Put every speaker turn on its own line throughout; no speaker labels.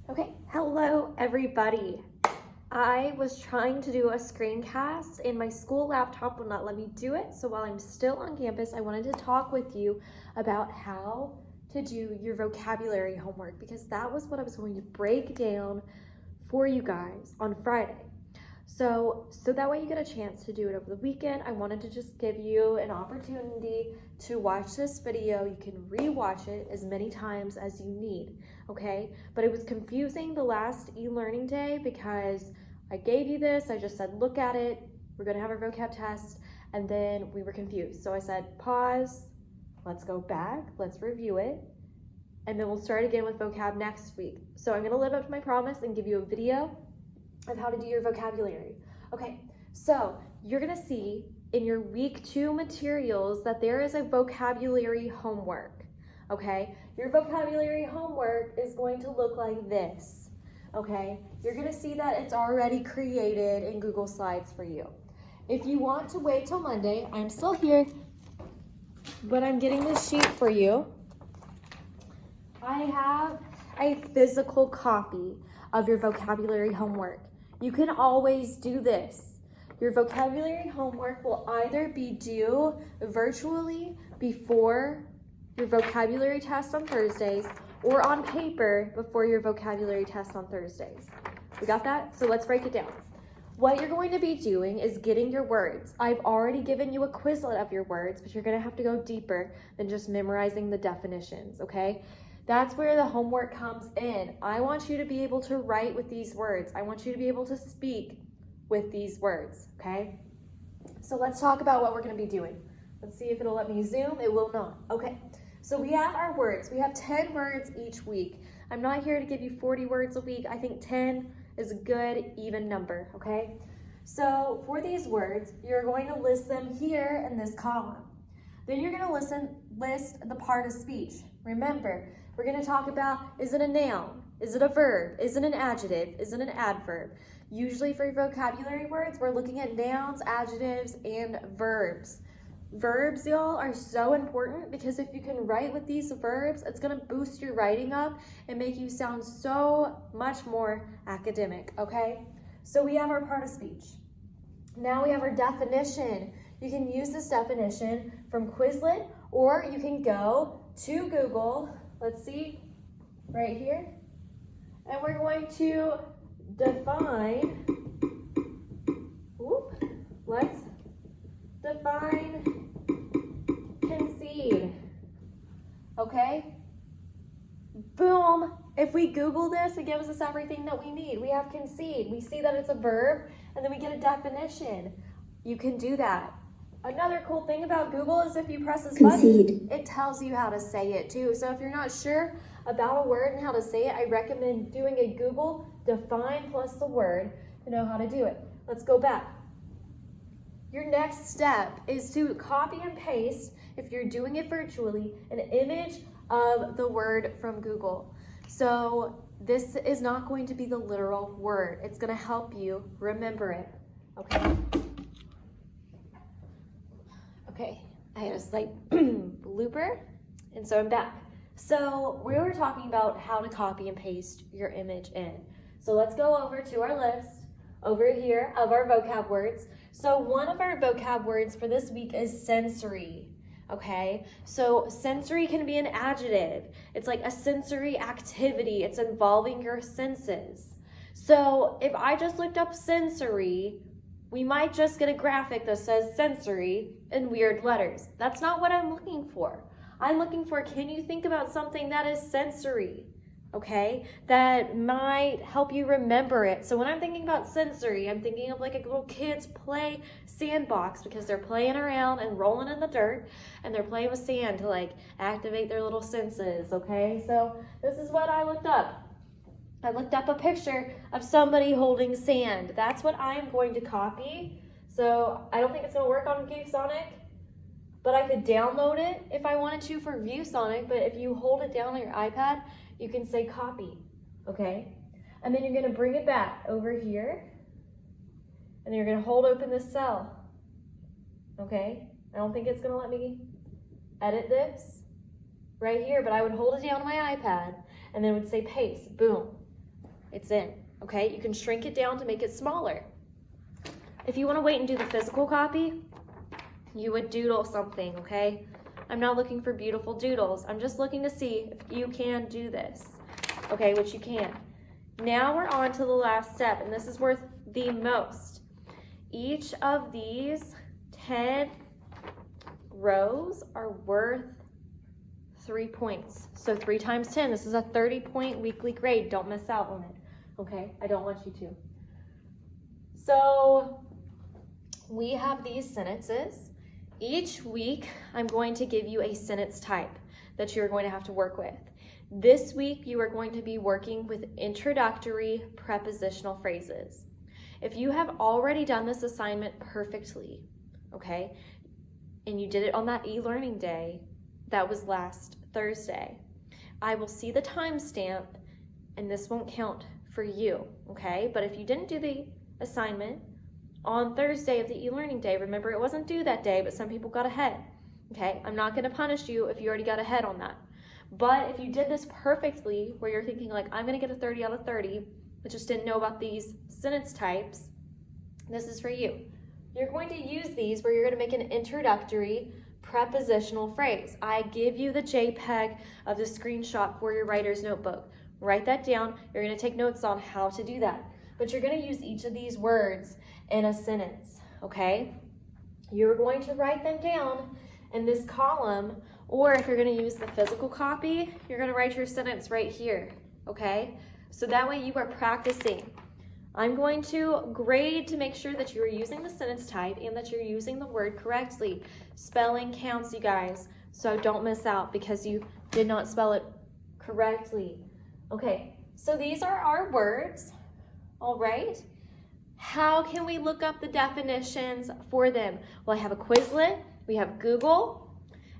Okay, hello everybody. I was trying to do a screencast and my school laptop will not let me do it. So while I'm still on campus, I wanted to talk with you about how to do your vocabulary homework because that was what I was going to break down for you guys on Friday. So that way you get a chance to do it over the weekend. I wanted to just give you an opportunity to watch this video. You can re-watch it as many times as you need, okay? But it was confusing the last e-learning day because I gave you this, I just said, look at it, we're gonna have our vocab test, and then we were confused. So I said, pause, let's go back, let's review it, and then we'll start again with vocab next week. So I'm gonna live up to my promise and give you a video of how to do your vocabulary. Okay, so you're gonna see in your week 2 materials that there is a vocabulary homework, okay? Your vocabulary homework is going to look like this, okay? You're gonna see that it's already created in Google Slides for you. If you want to wait till Monday, I'm still here, but I'm getting this sheet for you. I have a physical copy of your vocabulary homework. You can always do this. Your vocabulary homework will either be due virtually before your vocabulary test on Thursdays or on paper before your vocabulary test on Thursdays. We got that? So let's break it down. What you're going to be doing is getting your words. I've already given you a Quizlet of your words, but you're gonna have to go deeper than just memorizing the definitions, okay? That's where the homework comes in. I want you to be able to write with these words. I want you to be able to speak with these words, okay? So let's talk about what we're gonna be doing. Let's see if it'll let me zoom. It will not. Okay, so we have our words. We have 10 words each week. I'm not here to give you 40 words a week. I think 10 is a good even number, okay? So for these words, you're going to list them here in this column. Then you're gonna list the part of speech. Remember, we're gonna talk about, is it a noun? Is it a verb? Is it an adjective? Is it an adverb? Usually for vocabulary words, we're looking at nouns, adjectives, and verbs. Verbs, y'all, are so important because if you can write with these verbs, it's gonna boost your writing up and make you sound so much more academic, okay? So we have our part of speech. Now we have our definition. You can use this definition from Quizlet or you can go to Google. Let's see, right here. And we're going to define, let's define concede, okay? Boom, if we Google this, it gives us everything that we need. We have concede, we see that it's a verb, and then we get a definition. You can do that. Another cool thing about Google is if you press this button, it tells you how to say it too. So if you're not sure about a word and how to say it, I recommend doing a Google define plus the word to know how to do it. Let's go back. Your next step is to copy and paste, if you're doing it virtually, an image of the word from Google. So this is not going to be the literal word. It's going to help you remember it, okay? Okay, I had a slight blooper, and so I'm back. So we were talking about how to copy and paste your image in. So let's go over to our list over here of our vocab words. So one of our vocab words for this week is sensory, okay? So sensory can be an adjective. It's like a sensory activity. It's involving your senses. So if I just looked up sensory, we might just get a graphic that says sensory in weird letters. That's not what I'm looking for. I'm looking for, can you think about something that is sensory, okay? That might help you remember it. So when I'm thinking about sensory, I'm thinking of like a little kid's play sandbox because they're playing around and rolling in the dirt and they're playing with sand to like activate their little senses, okay? So this is what I looked up. I looked up a picture of somebody holding sand. That's what I'm going to copy. So I don't think it's gonna work on ViewSonic, but I could download it if I wanted to for ViewSonic, but if you hold it down on your iPad, you can say copy, okay? And then you're gonna bring it back over here, and you're gonna hold open this cell, okay? I don't think it's gonna let me edit this right here, but I would hold it down on my iPad, and then it would say paste, boom. It's in, okay? You can shrink it down to make it smaller. If you want to wait and do the physical copy, you would doodle something, okay? I'm not looking for beautiful doodles. I'm just looking to see if you can do this, okay, which you can. Now we're on to the last step, and this is worth the most. Each of these 10 rows are worth 3 points. So 3 times 10, this is a 30-point weekly grade. Don't miss out on it, okay? I don't want you to. So we have these sentences. Each week, I'm going to give you a sentence type that you're going to have to work with. This week, you are going to be working with introductory prepositional phrases. If you have already done this assignment perfectly, okay, and you did it on that e-learning day, that was last Thursday, I will see the timestamp and this won't count for you, okay? But if you didn't do the assignment on Thursday of the e-learning day, remember it wasn't due that day, but some people got ahead, okay? I'm not gonna punish you if you already got ahead on that. But if you did this perfectly, where you're thinking like, I'm gonna get a 30 out of 30, but just didn't know about these sentence types, this is for you. You're going to use these where you're gonna make an introductory prepositional phrase. I give you the JPEG of the screenshot for your writer's notebook. Write that down. You're gonna take notes on how to do that. But you're gonna use each of these words in a sentence, okay? You're going to write them down in this column, or if you're gonna use the physical copy, you're gonna write your sentence right here, okay? So that way you are practicing. I'm going to grade to make sure that you are using the sentence type and that you're using the word correctly. Spelling counts, you guys, so don't miss out because you did not spell it correctly. Okay, so these are our words, all right? How can we look up the definitions for them? Well, I have a Quizlet, we have Google,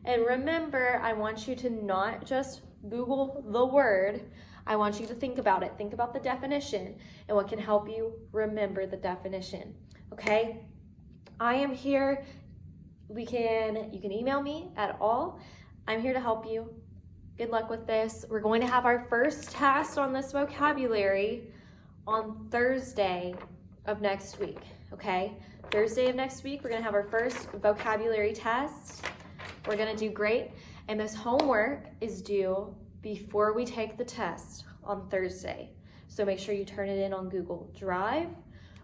and remember, I want you to not just Google the word, I want you to think about it. Think about the definition and what can help you remember the definition, okay? I am here. You can email me at all. I'm here to help you. Good luck with this. We're going to have our first test on this vocabulary on Thursday of next week, okay? Thursday of next week, we're gonna have our first vocabulary test. We're gonna do great. And this homework is due before we take the test on Thursday. So make sure you turn it in on Google Drive,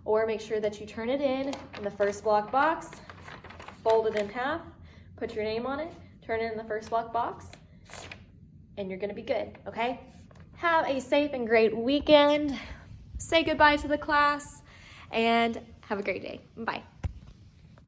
or make sure that you turn it in the first block box, fold it in half, put your name on it, turn it in the first block box, and you're gonna be good, okay? Have a safe and great weekend. Say goodbye to the class, and have a great day. Bye.